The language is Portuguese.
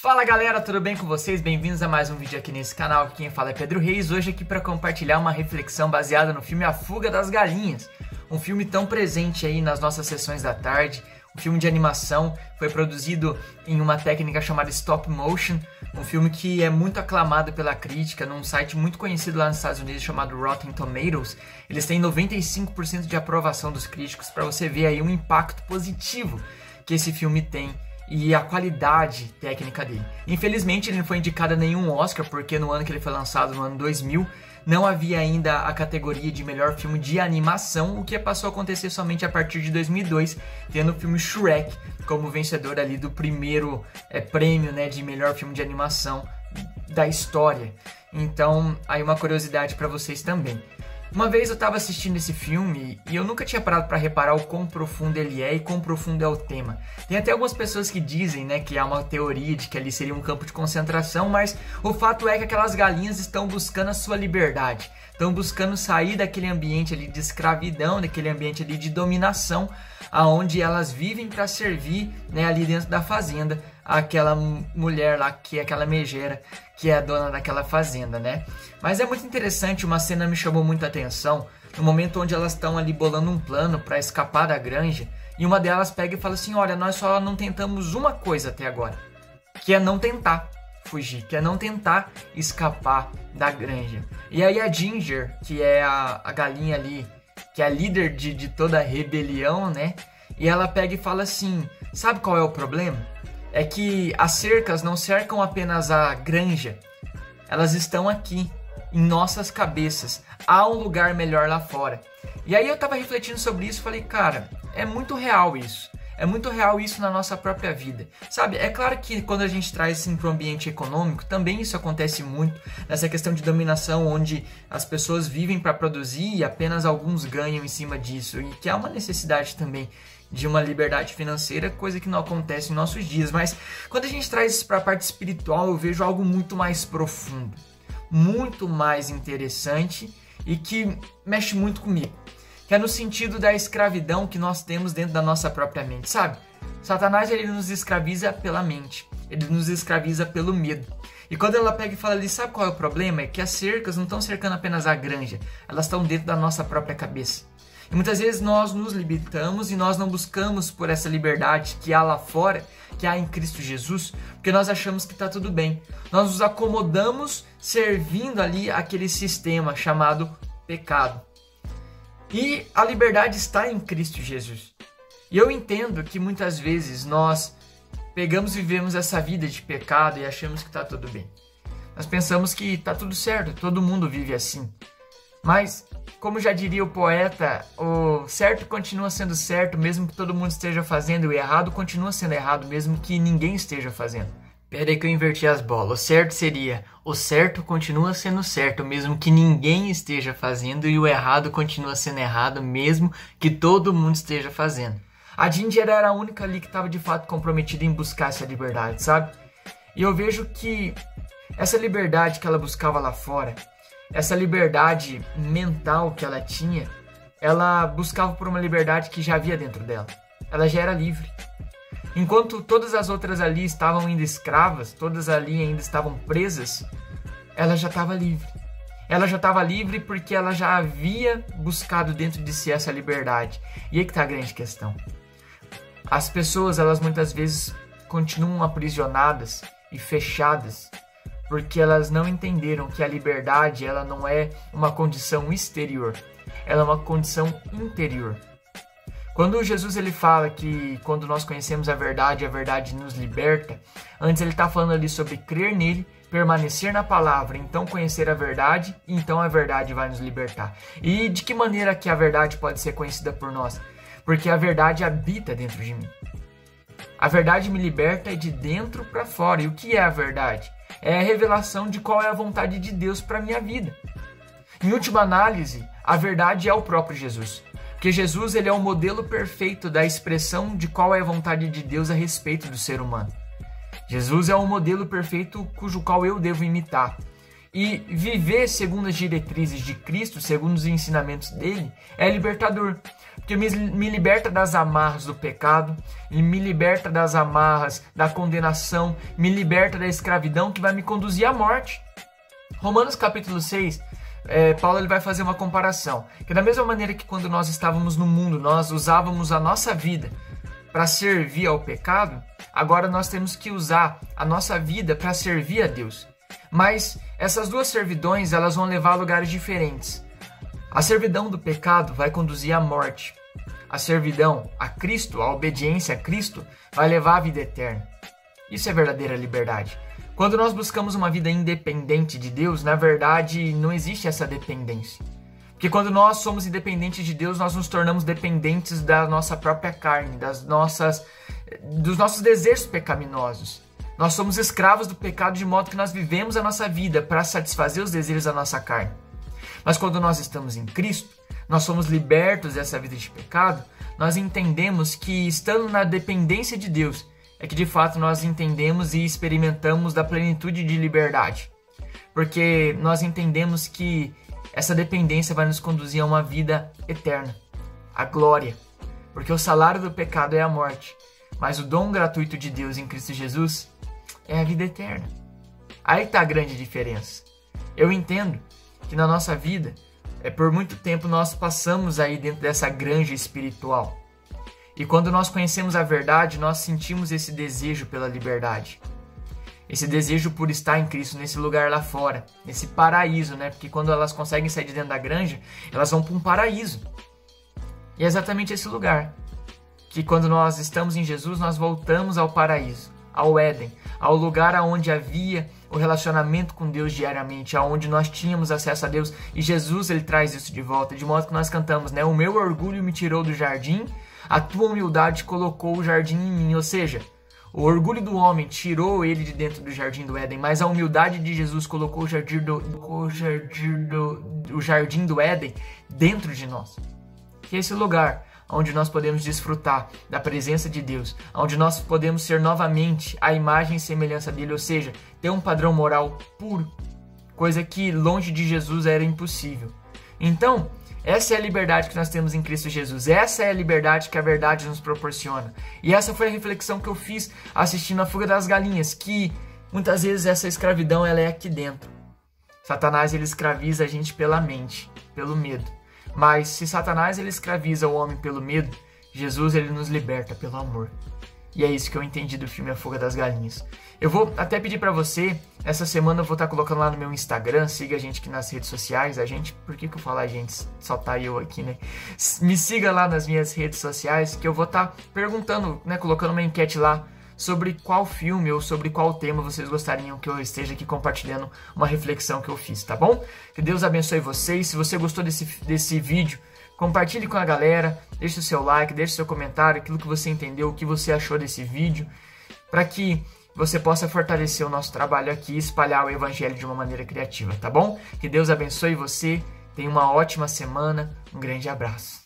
Fala galera, tudo bem com vocês? Bem-vindos a mais um vídeo aqui nesse canal. Quem fala é Pedro Reis, hoje aqui para compartilhar uma reflexão baseada no filme A Fuga das Galinhas. Um filme tão presente aí nas nossas sessões da tarde, um filme de animação, foi produzido em uma técnica chamada Stop Motion, um filme que é muito aclamado pela crítica, num site muito conhecido lá nos Estados Unidos chamado Rotten Tomatoes. Eles têm 95% de aprovação dos críticos, para você ver aí um impacto positivo que esse filme tem e a qualidade técnica dele. Infelizmente ele não foi indicado a nenhum Oscar, porque no ano que ele foi lançado, no ano 2000, não havia ainda a categoria de melhor filme de animação, o que passou a acontecer somente a partir de 2002, tendo o filme Shrek como vencedor ali do primeiro prêmio, né, de melhor filme de animação da história. Então, aí uma curiosidade para vocês também. Uma vez eu estava assistindo esse filme e eu nunca tinha parado para reparar o quão profundo ele é e quão profundo é o tema. Tem até algumas pessoas que dizem, né, que há uma teoria de que ali seria um campo de concentração, mas o fato é que aquelas galinhas estão buscando a sua liberdade. Estão buscando sair daquele ambiente ali de escravidão, daquele ambiente ali de dominação, aonde elas vivem para servir, né, ali dentro da fazenda, aquela mulher lá, que é aquela megera, que é a dona daquela fazenda, né? Mas é muito interessante, uma cena me chamou muita atenção, no momento onde elas estão ali bolando um plano para escapar da granja, e uma delas pega e fala assim, olha, nós só não tentamos uma coisa até agora, que é não tentar fugir, que é não tentar escapar da granja. E aí a Ginger, que é a galinha ali, que é a líder de toda a rebelião, né? E ela pega e fala assim, sabe qual é o problema? É que as cercas não cercam apenas a granja, elas estão aqui, em nossas cabeças. Há um lugar melhor lá fora. E aí eu tava refletindo sobre isso e falei, cara, é muito real isso. É muito real isso na nossa própria vida. Sabe, é claro que quando a gente traz isso para o ambiente econômico, também isso acontece muito nessa questão de dominação, onde as pessoas vivem para produzir e apenas alguns ganham em cima disso. E que há uma necessidade também de uma liberdade financeira, coisa que não acontece em nossos dias. Mas quando a gente traz isso para a parte espiritual, eu vejo algo muito mais profundo, muito mais interessante e que mexe muito comigo. Que é no sentido da escravidão que nós temos dentro da nossa própria mente, sabe? Satanás, ele nos escraviza pela mente, ele nos escraviza pelo medo. E quando ela pega e fala ali, sabe qual é o problema? É que as cercas não estão cercando apenas a granja, elas estão dentro da nossa própria cabeça. E muitas vezes nós nos limitamos e nós não buscamos por essa liberdade que há lá fora, que há em Cristo Jesus, porque nós achamos que está tudo bem. Nós nos acomodamos servindo ali aquele sistema chamado pecado. E a liberdade está em Cristo Jesus. E eu entendo que muitas vezes nós pegamos e vivemos essa vida de pecado e achamos que está tudo bem. Nós pensamos que está tudo certo, todo mundo vive assim. Mas, como já diria o poeta, o certo continua sendo certo mesmo que todo mundo esteja fazendo, e o errado continua sendo errado mesmo que ninguém esteja fazendo. Peraí que eu inverti as bolas. O certo seria, o certo continua sendo certo mesmo que ninguém esteja fazendo, e o errado continua sendo errado mesmo que todo mundo esteja fazendo. A Ginger era a única ali que estava de fato comprometida em buscar essa liberdade, sabe? E eu vejo que essa liberdade que ela buscava lá fora, essa liberdade mental que ela tinha, ela buscava por uma liberdade que já havia dentro dela. Ela já era livre. Enquanto todas as outras ali estavam ainda escravas, todas ali ainda estavam presas, ela já estava livre. Ela já estava livre porque ela já havia buscado dentro de si essa liberdade. E aí que está a grande questão. As pessoas, elas muitas vezes continuam aprisionadas e fechadas porque elas não entenderam que a liberdade, ela não é uma condição exterior, ela é uma condição interior. Quando Jesus ele fala que quando nós conhecemos a verdade nos liberta, antes ele está falando ali sobre crer nele, permanecer na palavra, então conhecer a verdade, e então a verdade vai nos libertar. E de que maneira que a verdade pode ser conhecida por nós? Porque a verdade habita dentro de mim. A verdade me liberta de dentro para fora. E o que é a verdade? É a revelação de qual é a vontade de Deus para a minha vida. Em última análise, a verdade é o próprio Jesus. Porque Jesus ele é o modelo perfeito da expressão de qual é a vontade de Deus a respeito do ser humano. Jesus é o modelo perfeito cujo qual eu devo imitar. E viver segundo as diretrizes de Cristo, segundo os ensinamentos dele, é libertador. porque me liberta das amarras do pecado, e me liberta das amarras da condenação, me liberta da escravidão que vai me conduzir à morte. Romanos capítulo 6, Paulo ele vai fazer uma comparação, que da mesma maneira que quando nós estávamos no mundo, nós usávamos a nossa vida para servir ao pecado, agora nós temos que usar a nossa vida para servir a Deus. Mas essas duas servidões, elas vão levar a lugares diferentes. A servidão do pecado vai conduzir à morte. A servidão a Cristo, a obediência a Cristo, vai levar à vida eterna. Isso é verdadeira liberdade. Quando nós buscamos uma vida independente de Deus, na verdade não existe essa dependência. Porque quando nós somos independentes de Deus, nós nos tornamos dependentes da nossa própria carne, dos nossos desejos pecaminosos. Nós somos escravos do pecado de modo que nós vivemos a nossa vida para satisfazer os desejos da nossa carne. Mas quando nós estamos em Cristo, nós somos libertos dessa vida de pecado, nós entendemos que estando na dependência de Deus, é que de fato nós entendemos e experimentamos da plenitude de liberdade. Porque nós entendemos que essa dependência vai nos conduzir a uma vida eterna, a glória. Porque o salário do pecado é a morte, mas o dom gratuito de Deus em Cristo Jesus é a vida eterna. Aí está a grande diferença. Eu entendo que na nossa vida, por muito tempo nós passamos aí dentro dessa granja espiritual. E quando nós conhecemos a verdade, nós sentimos esse desejo pela liberdade. Esse desejo por estar em Cristo, nesse lugar lá fora, nesse paraíso, né? Porque quando elas conseguem sair de dentro da granja, elas vão para um paraíso. E é exatamente esse lugar. Que quando nós estamos em Jesus, nós voltamos ao paraíso, ao Éden, ao lugar onde havia o relacionamento com Deus diariamente, aonde nós tínhamos acesso a Deus. E Jesus, ele traz isso de volta, de modo que nós cantamos, né? O meu orgulho me tirou do jardim, a tua humildade colocou o jardim em mim. Ou seja, o orgulho do homem tirou ele de dentro do jardim do Éden, mas a humildade de Jesus colocou o jardim do Éden dentro de nós. Que é esse lugar onde nós podemos desfrutar da presença de Deus, onde nós podemos ser novamente a imagem e semelhança dele, ou seja, ter um padrão moral puro, coisa que longe de Jesus era impossível. Então, essa é a liberdade que nós temos em Cristo Jesus. Essa é a liberdade que a verdade nos proporciona. E essa foi a reflexão que eu fiz assistindo A Fuga das Galinhas, que muitas vezes essa escravidão ela é aqui dentro. Satanás ele escraviza a gente pela mente, pelo medo. Mas se Satanás ele escraviza o homem pelo medo, Jesus ele nos liberta pelo amor. E é isso que eu entendi do filme A Fuga das Galinhas. Eu vou até pedir pra você, essa semana eu vou estar colocando lá no meu Instagram, siga a gente aqui nas redes sociais, por que eu falo a gente? Só tá eu aqui, né? Me siga lá nas minhas redes sociais, que eu vou estar perguntando, né, colocando uma enquete lá, sobre qual filme ou sobre qual tema vocês gostariam que eu esteja aqui compartilhando uma reflexão que eu fiz, tá bom? Que Deus abençoe vocês. Se você gostou desse vídeo, compartilhe com a galera, deixe o seu like, deixe o seu comentário, aquilo que você entendeu, o que você achou desse vídeo, para que você possa fortalecer o nosso trabalho aqui e espalhar o evangelho de uma maneira criativa, tá bom? Que Deus abençoe você, tenha uma ótima semana, um grande abraço.